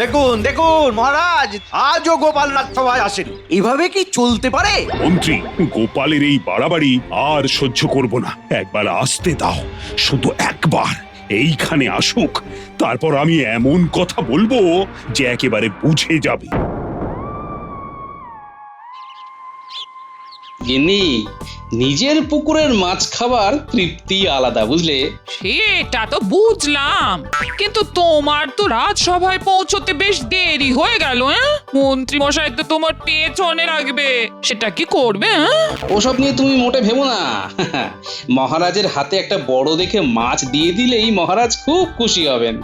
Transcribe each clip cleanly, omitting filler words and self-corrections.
দেখুন দেখুন মহারাজ, আজও গোপাল রাজসভায় আসেন। এভাবে কি চলতে পারে? মন্ত্রী, গোপালের এই বাড়াবাড়ি আর সহ্য করব না। একবার আসতে দাও, শুধু একবার এইখানে আসুক, তারপর আমি এমন কথা বলবো যে একেবারে বুঝে যাবে। গিন্নি, নিজের পুকুরের মাছ খাবার তৃপ্তি আলাদা, বুঝলে? সেটা তো বুঝলাম, কিন্তু তোমার তো রাজসভায় পৌঁছতে বেশ দেরি হয়ে গেল। মন্ত্রী মশাই তো তোমার পেছনে রাখবে, সেটা কি করবে? ওসব নিয়ে তুমি মোটে ভেবো না। মহারাজের হাতে একটা বড় দেখে মাছ দিয়ে দিলেই মহারাজ খুব খুশি হবেন।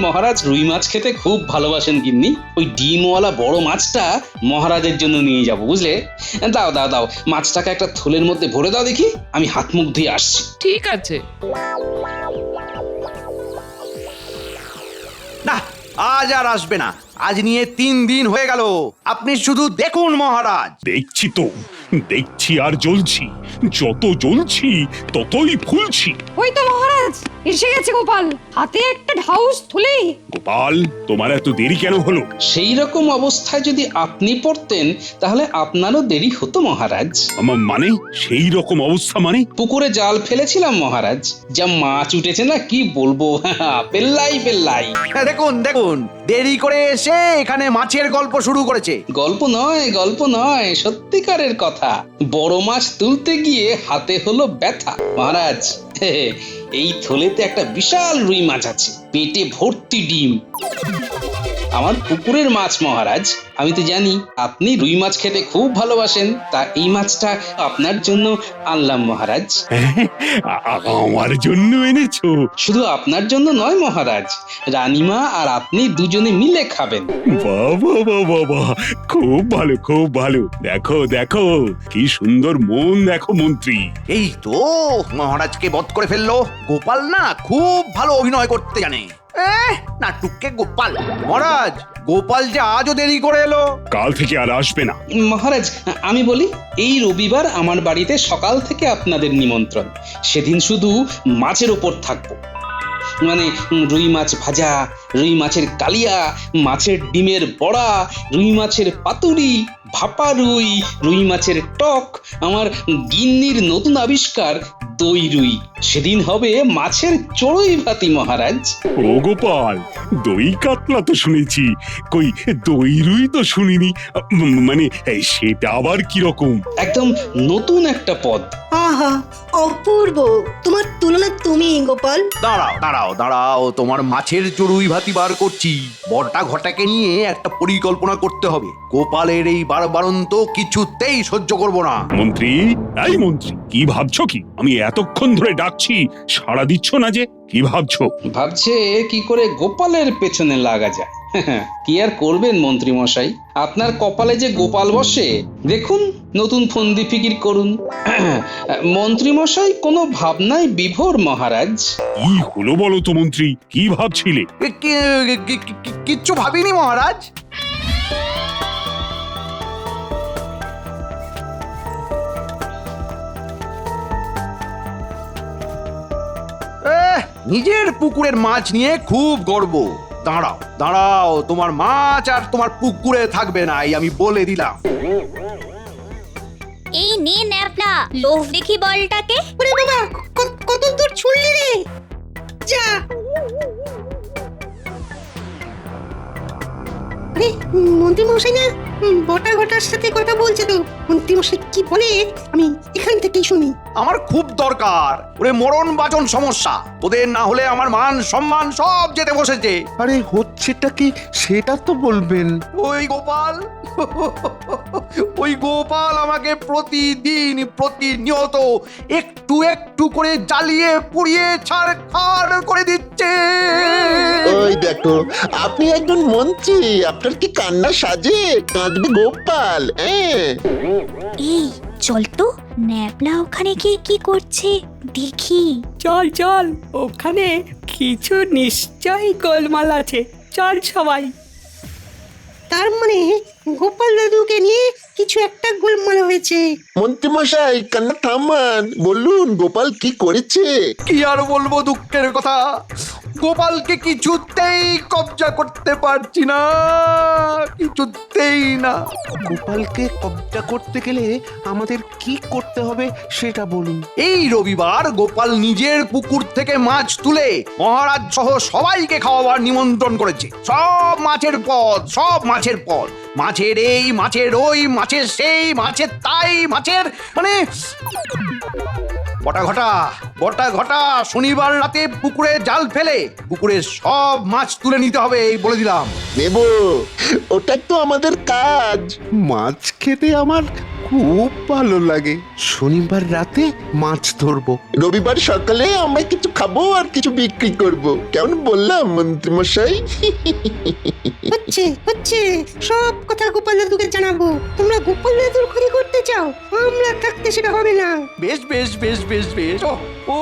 মহারাজ রুই মাছ খেতে খুব ভালোবাসেন গিন্নি। ওই ডিমওয়ালা বড় মাছটা মহারাজের জন্য নিয়ে যাব, বুঝলে? দাও দাও দাও, মাছটাকে একটা থলের মধ্যে ভরে দাও দেখি, আমি হাত মুখ ধুয়ে আসছি। ঠিক আছে। না, আজ আর আসবে না। আজ নিয়ে 3 দিন হয়ে গেল। আপনি শুধু দেখুন মহারাজ। দেখছি তো, দেখছি আর জ্বলছি। যত জ্বলছি ততই ফুলছি। ওই তো মহারাজ এসে গেছে গোপাল, হাতে একটা ঢাউস থলে। গোপাল, তোমার এত দেরি কেন হলো? সেই রকম অবস্থায় যদি আপনি পড়তেন তাহলে আপনারও দেরি হতো মহারাজ। আমার মানে সেই রকম অবস্থা মানে? পুকুরে জাল ফেলেছিলাম মহারাজ, যা মাছ উঠেছে না কি বলবো। পেল্লাই পেল্লাই। হ্যাঁ, দেখুন দেখুন, দেরি করে এসে এখানে মাছের গল্প শুরু করেছে। গল্প নয়, গল্প নয়, সত্যিকারের কথা। বড় মাছ তুলতে গিয়ে হাতে হলো ব্যথা মহারাজ। এই থলেতে একটা বিশাল রুই মাছ আছে, পেটে ভর্তি ডিম। আমার পুকুরের মাছ মহারাজ। আমি তো জানি আপনি রুই মাছ খেতে খুব ভালোবাসেন, তা এই মাছটা আপনার জন্য আনলাম মহারাজ। আমার জন্য এনেছো? শুধু আপনার জন্য নয় মহারাজ, রানীমা আর আপনি দুজনে মিলে খাবেন। বাবা বাবা বাবা, খুব ভালো খুব ভালো। দেখো দেখো কি সুন্দর মন, দেখো মন্ত্রী। এই তো মহারাজকে বধ করে ফেললো। গোপাল না খুব ভালো অভিনয় করতে জানে। নাটুকে গোপাল। মহারাজ, গোপাল যে আজও দেরি করে এলো। কাল থেকে আর আসবে না। মহারাজ, আমি বলি, এই রবিবার আমার বাড়িতে সকাল থেকে আপনাদের নিমন্ত্রণ। সেদিন শুধু মাছের ওপর থাকবো। মানে রুই মাছ ভাজা, রুই মাছের কালিয়া, মাছের ডিমের বড়া, রুই মাছের পাতুরি, ভাপা রুই, রুই মাছের টক, আমার গিন্নির নতুন আবিষ্কার দই রুই। সেদিন হবে মাছের চড়ুই ভাতি মহারাজ। ও গোপাল, দই কাতলা তো শুনেছি, কই দই রুই তো শুনিনি। মানে সেটা আবার কি রকম? একদম নতুন একটা পদ। আহা, অপূর্ব। তোমার তুলনা তুমি গোপাল। দাঁড়াও দাঁড়াও দাঁড়াও, তোমার মাছের চড়ুই ভাতি বার করছি। বড়টা ঘটাকে নিয়ে একটা পরিকল্পনা করতে হবে। গোপালের এই বারবারন্ত কিছুতেই সহ্য করব না। মন্ত্রী, এই মন্ত্রী, কি ভাবছো কি? আমি এতক্ষণ ধরে ডাকছি, সাড়া দিচ্ছ না যে। কি ভাবছো? ভাবছে কি করে গোপালের পেছনে লাগা যায়। কি আর করবেন মন্ত্রী মশাই, আপনার কপালে যে গোপাল বসে, দেখুন নতুন ফন্দি ফিকির করুন। মন্ত্রী মশাই কোনো ভাবনায় বিভোর মহারাজ। কি হলো বলো তো মন্ত্রী, কি ভাবছিলে? কিচ্ছু ভাবিনি মহারাজ। নিজের পুকুরের মাছ নিয়ে খুব গর্ব। দাঁড়াও দাঁড়াও, তোমার মাছ আর তোমার পুকুরে থাকবে না, এই আমি বলে দিলাম। এই নে ন্যাপলা, লোভ দেখি বলটাকে। ওরে বাবা, কত দূর ছুড়লি রে? যা। আরে মন্ত্রী মশাই না বটা ঘটার সাথে কথা বলছে তো। মন্ত্রী মশাই কি বলে আমি এখান থেকেই শুনি। আমার খুব দরকার। ওরে মরণ বাজন সমস্যা, ওদের না হলে আমার মান সম্মান সব যেতে বসেছে। আরে হচ্ছেটা কি সেটা তো বলবেন। ওই গোপাল, ওই গোপাল আমাকে প্রতিদিন প্রতিনিয়ত একটু একটু করে জ্বালিয়ে পুড়িয়ে ছাড়খাড় করে দিচ্ছে। ওই দেখো, আপনি একজন মন্ত্রী, আপনার কি কান্না সাজে? কাঁদবে গোপাল? এই চল তো, ন্যাপলা ওখানে গিয়ে কি করছে দেখি। চল চল, ওখানে কিছু নিশ্চয়ই গোলমাল আছে। চল সবাই। তার মানে গোপাল দাদুকে নিয়ে কিছু একটা গোলমাল হয়েছে। মন্ত্রী মশাই, কান্না থামান, বলুন গোপাল কি করেছে? কি আর বলবো দুঃখের কথা, গোপালকে কিছুতেই কবজা করতে পারছি না, কিছুতেই না। গোপালকে কবজা করতে গেলে আমাদের কি করতে হবে সেটা বলুন। এই রবিবার গোপাল নিজের পুকুর থেকে মাছ তুলে মহারাজ সহ সবাইকে খাওয়াবার নিমন্ত্রণ করেছে। সব মাছের পদ, সব মাছের পদ, মাছের এই, মাছের ওই, মাছের সেই, মাছের তাই, মাছের মানে বটা ঘটা বটা ঘটা শনিবার রাতে পুকুরে জাল ফেলে পুকুরের সব মাছ তুলে নিতে হবে, এই বলে দিলাম। নেব, ওটা তো আমাদের কাজ। মাছ খেতে আমার খুব ভালো লাগে। শনিবার রাতে মাছ ধরবো, রবিবার সকালে আমরা কিছু খাবো আর কিছু বিক্রি করব। কেমন বললাম মন্ত্রী মশাই? হচ্ছে হচ্ছে, সব কথা গোপাল দাদুকে জানাবো। তোমরা গোপাল দাদুর ক্ষতি করতে চাও, আমরা থাকতে সেটা হবে না। বেশ বেশ বেশ বেশ বেশ, ও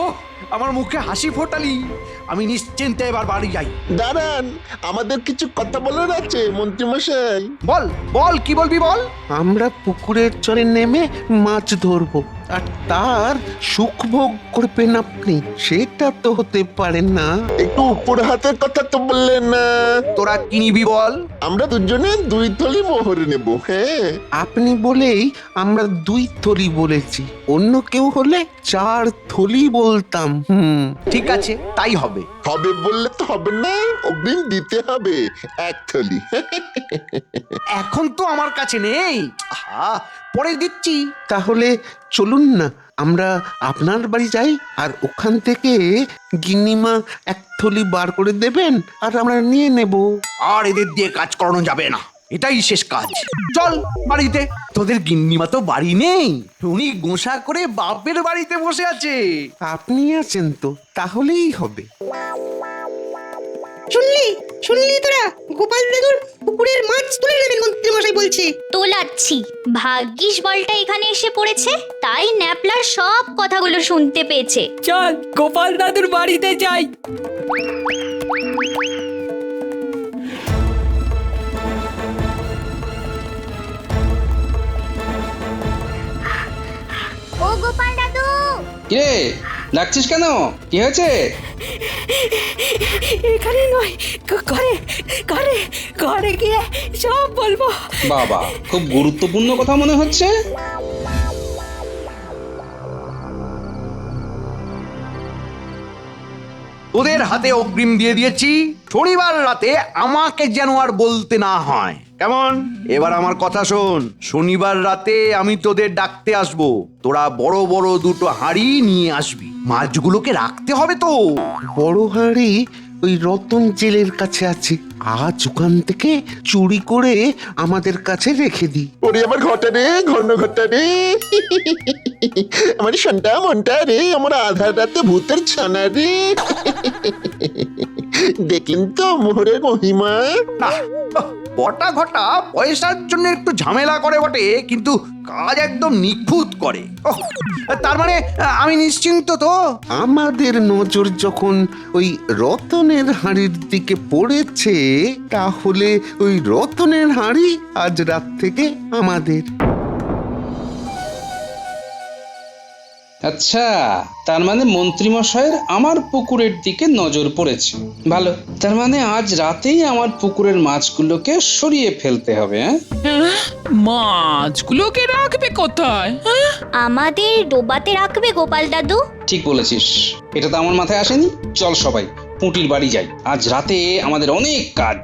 আমার মুখে হাসি ফোটালি। আমি নিশ্চিন্তে এবার বাড়ি যাই। দাঁড়ান, আমাদের কিছু কথা বলার আছে মন্ত্রী মশাই। বল বল, কি বলবি বল। আমরা পুকুরের চরে নেমে মাছ ধরবো, আর তার সুখ ভোগ করবেন আপনি, সেটা তো হতে পারে না। একটু উপর হাতের কথা তো বললেন না। তোরা কি নিবি বল? আমরা দুজনে 2 থলি মোহর নেব। হ্যাঁ, আপনি বলেই আমরা 2 থলি বলেছি, অন্য কেউ হলে 4 থলি বলতাম। ঠিক আছে, তাই হবে। হবে বললে তো হবে না, অগ্রিম দিতে হবে 1 থলি। এখন তো আমার কাছে নেই, আহা, পরে দিচ্ছি। তাহলে চলুন না, আমরা আপনার বাড়ি যাই, আর ওখান থেকে গিন্নিমা 1 থলি বার করে দেবেন, আর আমরা নিয়ে নেব। আর এদের দিয়ে কাজ করানো যাবে না, এটাই শেষ কাজ। চল বাড়িতে। তোদের গিন্নিমা তো বাড়ি নেই, উনি গোসা করে বাপের বাড়িতে বসে আছে। আপনি আছেন তো, তাহলেই হবে। শুনলি শুনলি তোরা, গোপাল দাদুর পুকুরের মাছ তুলে নেবেন মন্ত্রী মশাই বলছে। তোলাচ্ছি, ভাগ্যিস বলটা এখানে এসে পড়েছে, তাই ন্যাপলার সব কথাগুলো শুনতে পেয়েছে। চল গোপাল দাদুর বাড়িতে যাই। ও গোপাল দাদু! কিরে, ডাকছিস কেন? কি হয়েছে? এখানে নয়, ঘরে ঘরে ঘরে গিয়ে সব বলবো। বাবা, খুব গুরুত্বপূর্ণ কথা মনে হচ্ছে। তোদের হাতে অগ্রিম দিয়ে দিয়েছি, শনিবার রাতে আমাকে যেন আর বলতে না হয়, কেমন? এবার আমার কথা শোন, শনিবার রাতে আমি তোদের ডাকতে আসবো, তোরা বড় বড় 2 হাঁড়ি নিয়ে আসবি। মাছগুলোকে রাখতে হবে তো। বড় হাঁড়ি ওই রতন জেলের কাছে আছে, আজ ওখান থেকে চুরি করে আমাদের কাছে রেখে দিই। ওরে আমার ঘটা রে, ঘন ঘটা রে, আমার সন্টা মনটা রে, আমার আধার রাতে ভূতের ছানা রে। দেখলেন তো মোহরের মহিমা। না, বটা ঘটা পয়সার জন্য একটু ঝামেলা করে বটে, কিন্তু কাজ একদম নিখুঁত করে। তার মানে আমি নিশ্চিন্ত তো। আমাদের নজর যখন ওই রতনের হাঁড়ির দিকে পড়েছে, তাহলে ওই রতনের হাঁড়ি আজ রাত থেকে আমাদের। আচ্ছা, তার মানে মন্ত্রী মশাইয়ের আমার পুকুরের দিকে নজর পড়েছে। ভালো, তার মানে আজ রাতেই আমার পুকুরের মাছগুলোকে সরিয়ে ফেলতে হবে। হ্যাঁ? মাছগুলোকে রাখবে কোথায়? হ্যাঁ? আমাদের ডোবাতে রাখবে গোপাল দাদু। ঠিক বলেছিস, এটা তো আমার মাথায় আসেনি। চল সবাই পুঁটির বাড়ি যাই, আজ রাতে আমাদের অনেক কাজ।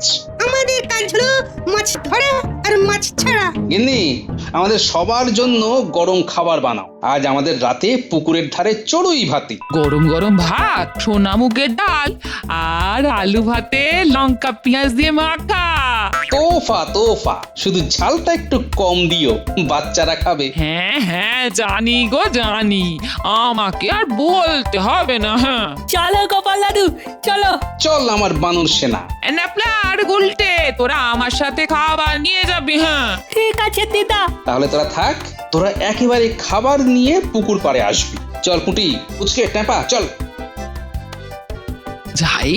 আমাদের কাজ হলো মাছ ধরা আর মাছ ছাড়া। গিন্নি, আমাদের সবার জন্য গরম খাবার বানাও। আজ আমাদের রাতে পুকুরের ধারে চড়ুই ভাতি। গরম গরম ভাত, সোনা মুগের ডাল, আর আলু ভাতে লঙ্কা পেঁয়াজ দিয়ে মাখা। তোফা তোফা, শুধু ঝালটা একটু কম দিও, বাচ্চারা খাবে। হ্যাঁ হ্যাঁ, জানি গো জানি, আমাকে আর বলতে হবে না। হ্যাঁ, চলো গোপাল দাদু, চলো। চল আমার বানর সেনা। ন্যাপলা আর গুলটে, তোরা আমার সাথে খাবার নিয়ে যাবি। হ্যাঁ, ঠিক আছে দিদা। তাহলে তোরা থাক, তোরা একেবারে খাবার নিয়ে পুকুর পাড়ে আসবি। চল পুঁটি, উচকে টেপা, চল। যাই,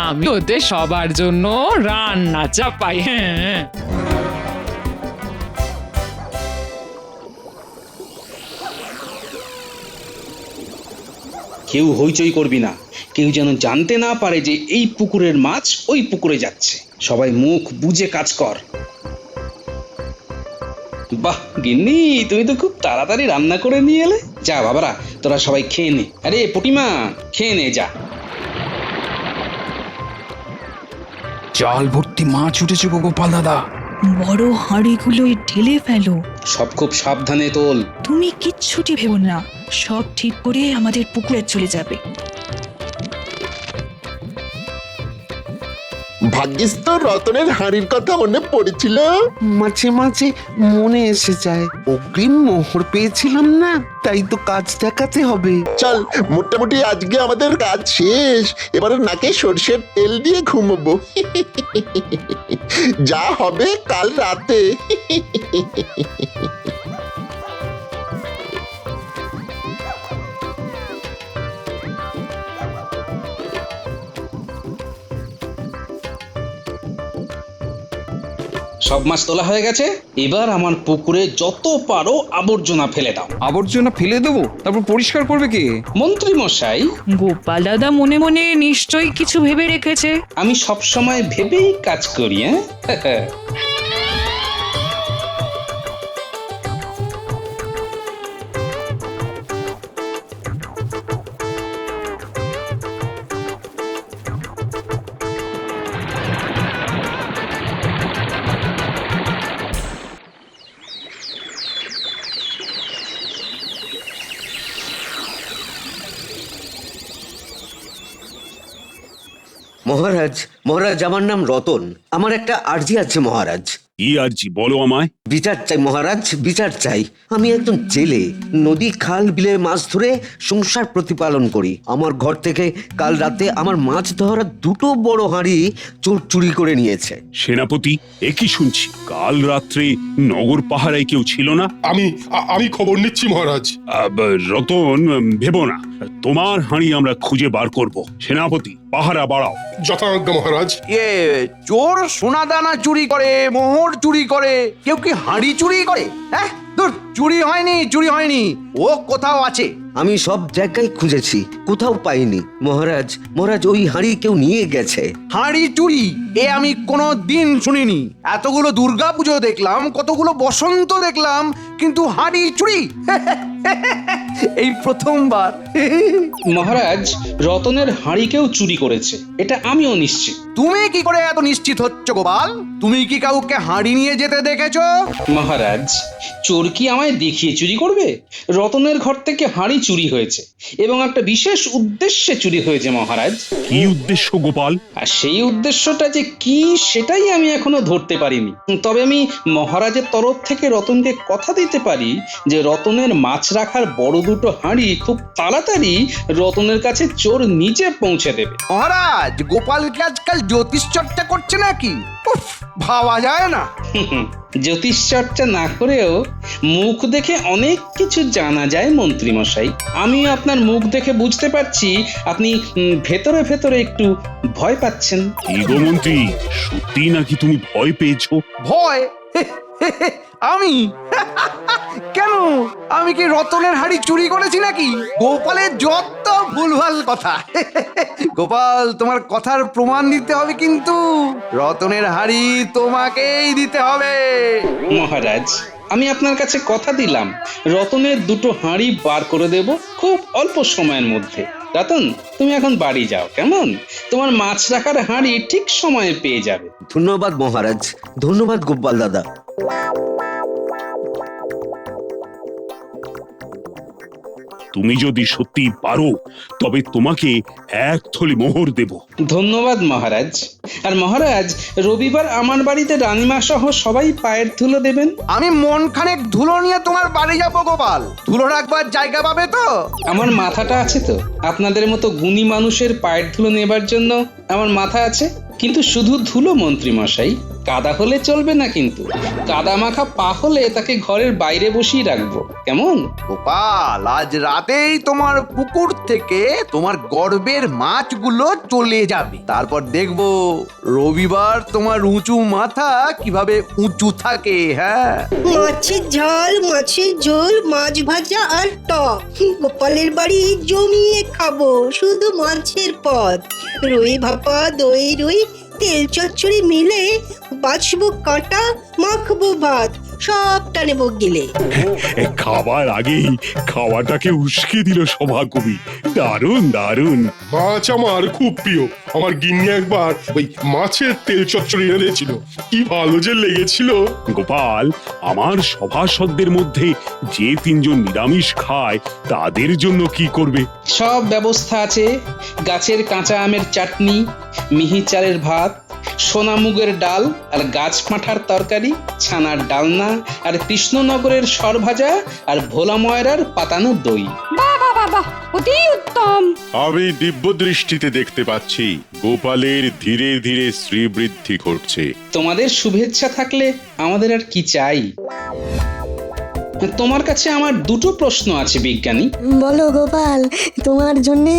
আমি ওদের সবার জন্য রান্না চাপাই। হ্যাঁ, কেউ হইচই করবি না, কেউ যেন জানতে না পারে যে এই পুকুরের মাছ ওই পুকুরে যাচ্ছে। সবাই মুখ বুজে কাজ কর। বাহ গিন্নি, তুমি তো খুব তাড়াতাড়ি রান্না করে নিয়ে এলে। যা বাবারা, তোরা সবাই খেয়ে নে। আরে পুটিমা, খেয়ে নে যা। জাল ভর্তি মাছ উঠেছে গো গোপাল দাদা। বড় হাঁড়িগুলোই ঢেলে ফেলো। সব খুব সাবধানে তোল। তুমি কিচ্ছুটি ভেবো না, সব ঠিক করে আমাদের পুকুরে চলে যাবে। ভাগ্যিস তো রতনের হাঁড়ির কথা মনে পড়েছিল। মাঝে মাঝে মনে এসে যায়, অগ্রিম মোহর পেয়েছিলাম না, তাই তো কাজ দেখাতে হবে। চল, মোটামুটি আজকে আমাদের কাজ শেষ। এবারে নাকে সর্ষের তেল দিয়ে ঘুমোবো। যা হবে কাল রাতে। সব মাছ তোলা হয়ে গেছে। এবার আমার পুকুরে যত পারো আবর্জনা ফেলে দাও। আবর্জনা ফেলে দেবো, তারপর পরিষ্কার করবে কে? মন্ত্রী মশাই, গোপাল দাদা মনে মনে নিশ্চয়ই কিছু ভেবে রেখেছে। আমি সব সময় ভেবেই কাজ করি। হ্যাঁ মহারাজ, মহারাজ, আমার নাম রতন। আমার একটা আর্জি আছে মহারাজ। কি আরজি বলো আমায়। বিচার চাই মহারাজ, বিচার চাই। আমি একজন জেলে, নদী খাল বিলে মাছ ধরে সংসার প্রতিপালন করি। আমার ঘর থেকে কাল রাতে আমার মাছ ধরা দুটো বড় হাঁড়ি চোর চুরি করে নিয়েছে। সেনাপতি, একই শুনছি কাল রাত্রে নগর পাহারায় কেউ ছিল না। আমি খবর নিচ্ছি মহারাজ। রতন, ভেবো না, তোমার হাঁড়ি আমরা খুঁজে বার করব। সেনাপতি, পাহারা বাড়াও। যথাজ্ঞা মহারাজ। চোর সোনা দানা চুরি করে, মোহর চুরি করে, কেউ কি হাঁড়ি চুরি করে? হ্যাঁ, ধুর, চুরি হয়নি, চুরি হয়নি। ও কোথাও আছে। আমি সব জায়গায় খুঁজেছি, কোথাও পাইনি মহারাজ। মহারাজ, ওই হাঁড়ি কেউ নিয়ে গেছে। হাঁড়ি চুরি এ আমি কোনো দিন শুনিনি। এতগুলো দুর্গাপুজো দেখলাম, কতগুলো বসন্ত দেখলাম, কিন্তু হাঁড়ি চুরি এই প্রথমবার। মহারাজ, রতনের হাঁড়ি কেউ চুরি করেছে, এটা আমিও নিশ্চিত। তুমি কি করে এত নিশ্চিত হচ্ছ গোপাল? তুমি কি কাউকে হাঁড়ি নিয়ে যেতে দেখেছো? মহারাজ, চোর কি আমায় দেখিয়ে চুরি করবে? রতনের ঘর থেকে হাঁড়ি চুরি হয়েছে এবং একটা বিশেষ উদ্দেশ্যে চুরি হয়েছে মহারাজ। কি উদ্দেশ্য গোপাল? আর সেই উদ্দেশ্যটা যে কি সেটাই আমি এখনো ধরতে পারিনি। তবে আমি মহারাজের তরফ থেকে রতনকে কথা দিতে পারি যে রতনের মাছ রাখার বড় দুটো হাঁড়ি খুব তাড়াতাড়ি রতনের কাছে চোর নিজে পৌঁছে দেবে। মহারাজ, গোপাল কি আজকাল জ্যোতিষ চর্চা করছে নাকি? উফ, ভাবা যায় না। জ্যোতিষ চর্চা না করেও মুখ দেখে অনেক কিছু জানা যায় মন্ত্রী মশাই। আমি আপনার মুখ দেখে বুঝতে পারছি আপনি ভেতরে ভেতরে একটু ভয় পাচ্ছেন। কি গো মন্ত্রী, সত্যি নাকি তুমি ভয় পেয়েছো? ভয়? আমি? কেন? আমি কি রতনের হাঁড়ি চুরি করেছি নাকি? গোপালের যত ভুলভাল কথা। গোপাল, তোমার কথার প্রমাণ দিতে হবে, কিন্তু রতনের হাঁড়ি তোমাকেই দিতে হবে। মহারাজ, আমি আপনার কাছে কথা দিলাম রতনের দুটো হাঁড়ি বার করে দেব খুব অল্প সময়ের মধ্যে। রতন, তুমি এখন বাড়ি যাও, কেমন? তোমার মাছ রাখার হাঁড়ি ঠিক সময়ে পেয়ে যাবে। ধন্যবাদ মহারাজ, ধন্যবাদ গোপাল দাদা। তুমি যদি সত্যি পারো তবে তোমাকে এক থলি মোহর দেব। ধন্যবাদ মহারাজ। আর মহারাজ, রবিবার আমার বাড়িতে রানীমা সহ সবাই পায়ের ধুলো দেবেন। আমি মন খানেক ধুলো নিয়ে তোমার বাড়ি যাবো গোপাল। ধুলো রাখবার জায়গা পাবে তো? আমার মাথাটা আছে তো, আপনাদের মতো গুণী মানুষের পায়ের ধুলো নেবার জন্য আমার মাথা আছে। কিন্তু শুধু ধুলো মন্ত্রী মশাই, কাদা হলে চলবে না, কিন্তু কাদা মাখা পা হলে তাকে ঘরের বাইরে বসিয়ে রাখবো, কেমন? গোপাল, আজ রাতেই তোমার পুকুর থেকে তোমার গর্বের মাছগুলো চলে যাবে। তারপর দেখবো রবিবার তোমার উঁচু মাথা কিভাবে উঁচু থাকে। হ্যাঁ, মাছের ঝাল, মাছের ঝোল, মাছ ভাজা আর টক। গোপালের বাড়ি জমিয়ে খাবো, শুধু মাছের পদ। রুই ভাপা, দই রুই, তেল চচ্চড়ি মিলে বাছবো কাঁটা, মাখবো ভাত, সবটা নেবো গিলে। খাবার আগেই খাওয়াটাকে উস্কে দিল সভাকবি। দারুণ দারুণ। মাছ আমার খুব প্রিয়। আমার গিন্নি একবার ওই মাছের তেল চচ্চড়ি এনেছিল, কি ভালো যে লেগেছিল। গোপাল, আমার সভাসদদের মধ্যে যে 3 জন নিরামিষ খায় তাদের জন্য কি করবে? সব ব্যবস্থা আছে। গাছের কাঁচা আমের চাটনি, মিহি চালের ভাত, সোনামুগের ডাল আর গাছ পাঁঠার তরকারি, ছানার ডালনা আর কৃষ্ণনগরের সরভাজা আর ভোলা ময়রার পাতানো দই। বাহ বাহ বাহ বাহ, অতি উত্তম। আমি দিব্য দৃষ্টিতে দেখতে পাচ্ছি গোপালের ধীরে ধীরে শ্রীবৃদ্ধি ঘটছে। তোমাদের শুভেচ্ছা থাকলে আমাদের আর কি চাই? তোমার কাছে আমার 2টো প্রশ্ন আছে বিজ্ঞানী। বলো গোপাল, তোমার জন্যে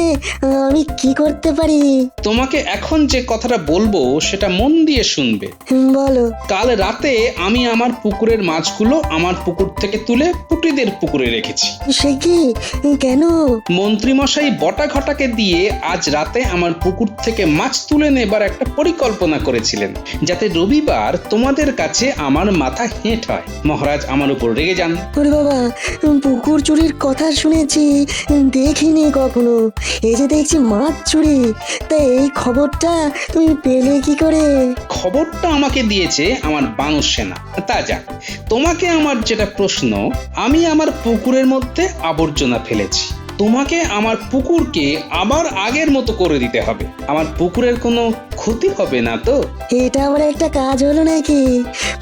আমি কি করতে পারি? তোমাকে এখন যে কথাটা বলবো সেটা মন দিয়ে শুনবে। বলো। কাল রাতে আমি আমার পুকুরের মাছগুলো আমার পুকুর থেকে তুলে পুটিদের পুকুরে রেখেছি। সে কি? কেন? মন্ত্রীমশাই বটা ঘটাকে দিয়ে আজ রাতে আমার পুকুর থেকে মাছ তুলে নেবার একটা পরিকল্পনা করেছিলেন, যাতে রবিবার তোমাদের কাছে আমার মাথা হেঁট হয়। মহারাজ আমার উপর রেগে যান। ওরে বাবা, পুকুর চুরির কথা শুনেছি, দেখিনি কখনো। এই যে দেখছি মাছ চুরি, তা এই খবরটা তুমি পেলে কি করে? খবরটা আমাকে দিয়েছে আমার বানর সেনা। তা যাক, তোমাকে আমার যেটা প্রশ্ন, আমি আমার পুকুরের মধ্যে আবর্জনা ফেলেছি, তোমাকে আমার পুকুরকে আবার আগের মতো করে দিতে হবে। আমার পুকুরের কোনো ক্ষতি হবে না তো? এটা আমার একটা কাজ হলো নাকি?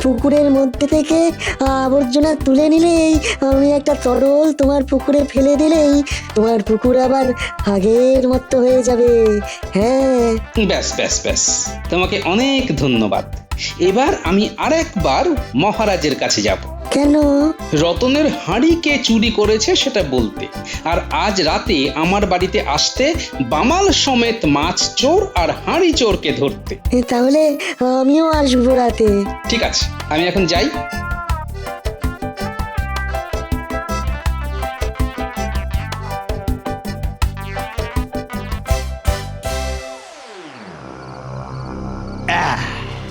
পুকুরের মধ্যে থেকে আবর্জনা তুলে নিলেই, আমি একটা তরল তোমার পুকুরে ফেলে দিলেই তোমার পুকুর আবার আগের মতো হয়ে যাবে। হ্যাঁ, ব্যাস ব্যাস ব্যাস, তোমাকে অনেক ধন্যবাদ। এবার আমি আরেকবার মহারাজের কাছে যাব। কেন? রতনের হাঁড়ি কে চুরি করেছে সেটা বলতে, আর আজ রাতে আমার বাড়িতে আসতে বামাল সমেত মাছ চোর আর হাঁড়ি চোরকে ধরতে। তাহলে আমিও আসবো রাতে। ঠিক আছে, আমি এখন যাই।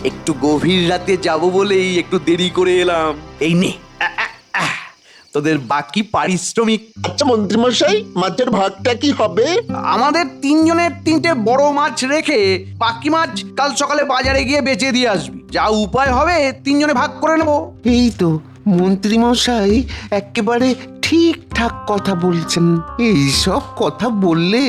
একটু গভীর রাতে যাব বলেই একটু দেরি করে এলাম। এই নে, তোদের বাকি পারিশ্রমিক। আচ্ছা মন্ত্রীমশাই, মাছের ভাগটা কি হবে? আমাদের 3 জনের 3টে বড় মাছ রেখে বাকি মাছ কাল সকালে বাজারে গিয়ে বেচে দিয়ে আসবি। যা উপায় হবে 3 জনে ভাগ করে নেব। এই তো মন্ত্রীমশাই একেবারে ঠিকঠাক কথা বলছেন। এই সব কথা বললে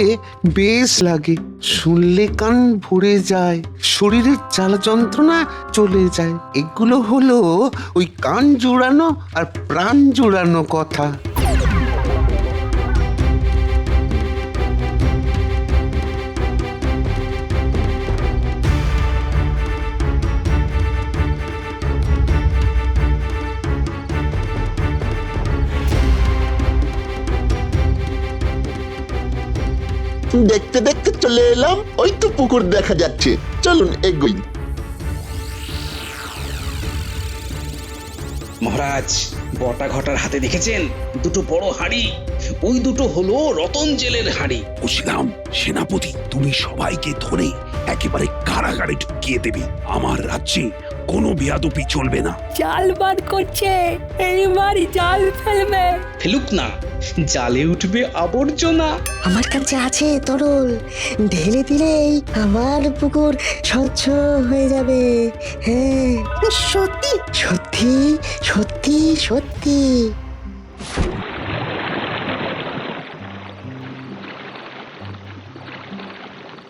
বেশ লাগে, শুনলে কান ভরে যায়, শরীরের জ্বালা যন্ত্রণা চলে যায়। এগুলো হলো ওই কান জোড়ানো আর প্রাণ জোড়ানো কথা। দেখতে দেখতে চলে এলাম, ওই তো পুকুর দেখা যাচ্ছে। চলুন এগোই। মহারাজ, বটা ঘটার হাতে দেখেছেন 2টো বড় হাঁড়ি? ওই 2টো হলো রতন জেলের হাঁড়ি। বুঝলাম সেনাপতি, তুমি সবাইকে ধরে একেবারে কারাগারে ঢুকিয়ে দেবে। আমার রাজ্যে কোনো বেয়াদবি চলবে না। জাল বার করছে, এইবার জাল ফেলবে। ফেলুক না, জালে উঠবে আবর্জনা। আমার কাছে আছে তরল, ঢেলে দিলেই আমার পুকুর স্বচ্ছ হয়ে যাবে। হ্যাঁ, সত্যি সত্যি সত্যি সত্যি।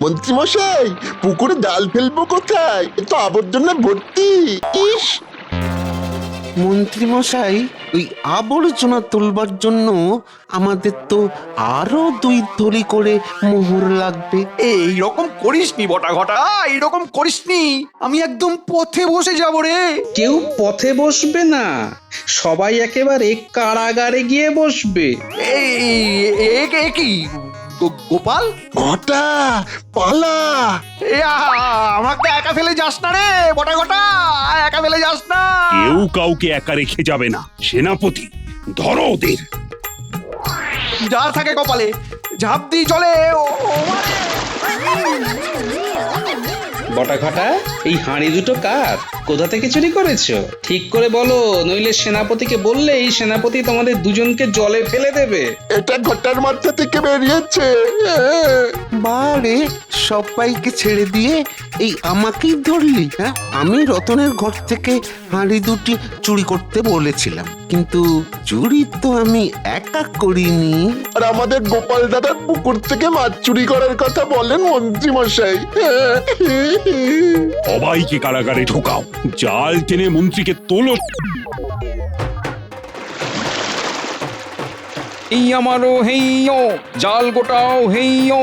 মন্ত্রীমশাই, পুকুরে জাল ফেলবো কোথায়? এ তো আবর্জনা ভর্তি। ইস, মন্ত্রী মশাই, ওই আবর্জনা তোলবার জন্য আমাদের তো আরো 2 থলি করে মোহর লাগবে। এইরকম করিসনি বটা ঘটা, এইরকম করিসনি, আমি একদম পথে বসে যাব রে। কেউ পথে বসবে না, সবাই একেবারে কারাগারে গিয়ে বসবে। কি গোপাল, ঘটা পালা। আমাকে একা ফেলে যাস না রে বটা ঘটা, একা ফেলে যাস না। কেউ কাউকে একা রেখে যাবে না। সেনাপতি, ধরো ওদের। যার থাকে কপালে ঝাঁপ দিয়ে চলে। বটা ঘটা, এই হাঁড়ি দুটো কার? কোথা থেকে চুরি করেছো? ঠিক করে বলো, নইলে সেনাপতিকে বললে এই সেনাপতি তোমাদের দুজনকে জলে ফেলে দেবে। এটা ঘটার মাথা থেকে বেরিয়েছে। বারে, সবাইকে ছেড়ে দিয়ে এই আমাকেই ধরলি? হ্যাঁ, আমি রতনের ঘর থেকে হাঁড়ি 2টি চুরি করতে বলেছিলাম, কিন্তু চুরি তো আমি একা করিনি। আর আমাদের গোপাল দাদার পুকুর থেকে মাছ চুরি করার কথা বলেন মন্ত্রী মশাই। সবাইকে কারাগারে ঢোকাও, জাল টেনে মন্ত্রীকে তোলো। এই আমারও হেইয়ো, জাল গোটাও হেইয়ো।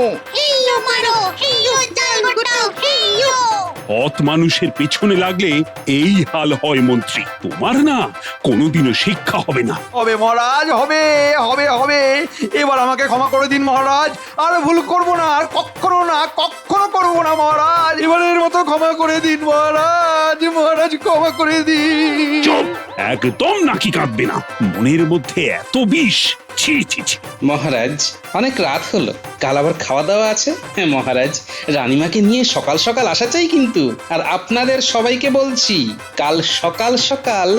সৎ মানুষের পেছনে লাগলে এই হাল হয় মন্ত্রী। তোমার না কোনোদিনও শিক্ষা হবে না। হবে মহারাজ, হবে হবে হবে। এবার আমাকে ক্ষমা করে দিন মহারাজ, আর ভুল করব না, আর কখনো না, কখনো করবো না মহারাজ। এবারের মতো ক্ষমা করে দিন মহারাজ, মহারাজ ক্ষমা করে দিন। চুপ, একদম নাকি কাঁদবে না। মনের মধ্যে এত বিষ, ছি ছি ছি। মহারাজ, অনেক রাত হলো, কাল আবার খাওয়া দাওয়া আছে। হ্যাঁ মহারাজ, রানীমাকে নিয়ে সকাল সকাল আসা চাই কিন্তু। আর আপনাদের সবাইকে বলছি, কাল সকাল সকাল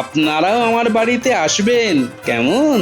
আপনারাও আমার বাড়িতে আসবেন, কেমন?